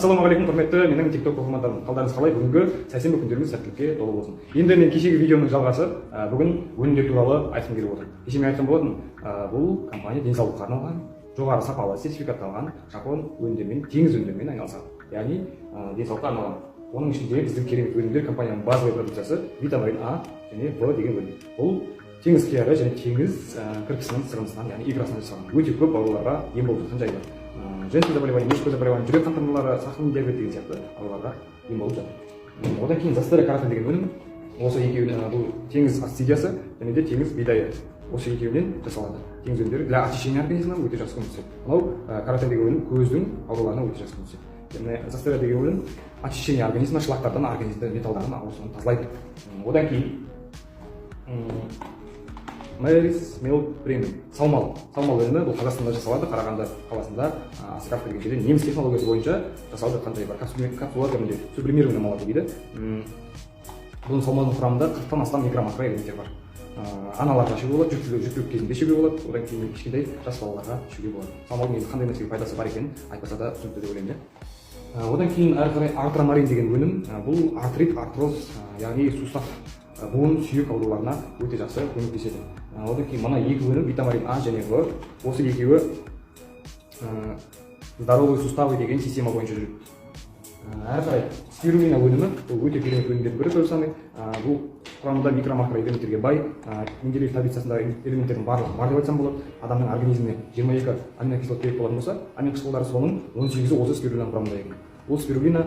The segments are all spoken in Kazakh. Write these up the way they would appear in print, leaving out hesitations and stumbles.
Ассалаумағалейкум, құрметті менің TikTok оқырмандарым. Қалдарыңыз қалай? Бүгінгі сәрсенбі күндеріңіз сәттілікке толы болсын. Енді мен кешегі видеоның жалғасы, бүгін өнімдер туралы айтқым келіп отыр. Кеше мен айтқан болатын, бұл компания денсаулыққа арналған, жоғары сапалы сертификатталған жапон өнімдерімен, теңіз өнімдерімен айналысады. Яғни денсаулыққа арналған. Оның ішінде біздің керемет өнімдер компанияның базовый продукциясы витамин А және В деген өнім. Бұл теңіз қияры және теңіз кірпісінің сырғанысынан, яғни икрасынан жасалған. Өте көп ауруларға ем болып жатқан жайлар. Женское заболевание, мужское заболевание, жүрек қан тамырлары, сахарный диабет деген сияқты ауруларға ем болып жатыр. Одан кейін застера карата деген өнім, осы екеуінен бұл теңіз астидиясы және де теңіз бидайы. Осы екеуінен жасалады. Теңіз өнімдері для очищения организмына өте жақсы көмектеседі. Мынау карата деген өнім көздің ауруларына өте жақсы көмектеседі. Яғни застера деген өнім очищение организмна, шлактардан, организмді металдардан ауысуын тазалайды. Одан кейін Мэрис Милк Премиум салмалы өнімі, бұл Қазақстанда жасалады, Қарағанды қаласында Асқаров деген жерде неміс технологиясы бойынша жасалып жатқан жайы бар. Капсула түрінде сублимированный молоко дейді. Бұның салмағының құрамында 40-тан астам микромакроэлементтер бар. Аналарға ішуге болады, жүктілік кезінде ішуге болады, одан кейін кішкентай жас балаларға ішуге болады. Салмағының енді қандай нәрсеге пайдасы бар екенін айтпаса да түсінікті деп ойлаймын. Одан кейін әрі қарай артромарин деген өнім, бұл артрит, артроз, яғни сустав, буын, сүйек ауруларына өте жақсы көмектеседі. Одан кейін мына екі өнім витамин А және В, осы екеуі здоровый суставы деген система бойынша жүреді. Әрі қарай спирулина өнімі, бұл өте керемет өнімдердің бірі той самый. Бұл құрамында микро-макроэлементтерге бай, менделеев таблицасындағы элементтердің барлығы бар деп айтсам болады. Адамның организміне 22 аминокислот керек болатын болса, аминокислоттары соның 18-і осы спирулина құрамында екен. Бұл спирулина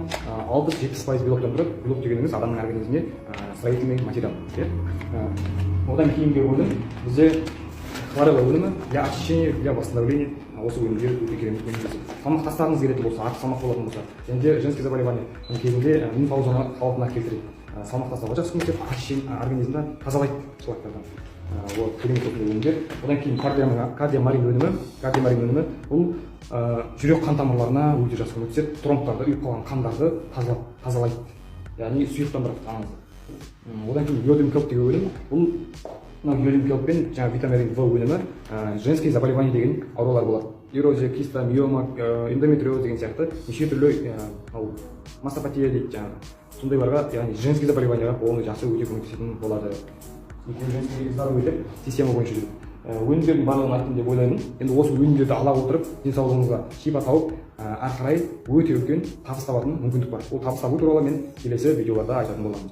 60-70% белоктан тұрады. Белок дегеніміз адамның организміне строительный материал. Одан кейінгі өнім бізде хлорелла өнімі для очищения, для восстановления. Осы өнімдер өте керемет көмектеседі. Салмақ тастағыңыз келетін болса, артық салмақ болатын болса, және де женское заболевание кезінде менопаузаны қалпына келтіреді. Салмақ тастауға жақсы көмектеседі, очищение организмді тазалайды шлактардан. Керемет өнімдер. Одан кейін кардиомарин өнімі бұл жүрек қан тамырларына өте жақсы көмектеседі, тромбтарды, үйіп қалған қандарды тазалайды. Яғни сұйықтандырады қаныңызды. Одан кейін йодин келп деген өнім, бұл йодин келп пен витамин В өнімі женские заболевания деген аурулар болады. Эрозия, киста, миома, эндометриоз деген сияқты неше түрлі мастопатия дейді жаңағы. Сондайларға, яғни женские заболеванияға оны жақсы өте көмектесетін болады. Женский здоровый деп система бойынша жүреді. Өнімдердің барлығын айттым деп ойлаймын. Енді осы өнімдерді ала отырып, денсаулығыңызға шипа тауып, әрі қарай өте үлкен табыс табатын мүмкіндік бар. Ол табыс табу туралы мен келесі видеоларда айтатын боламын.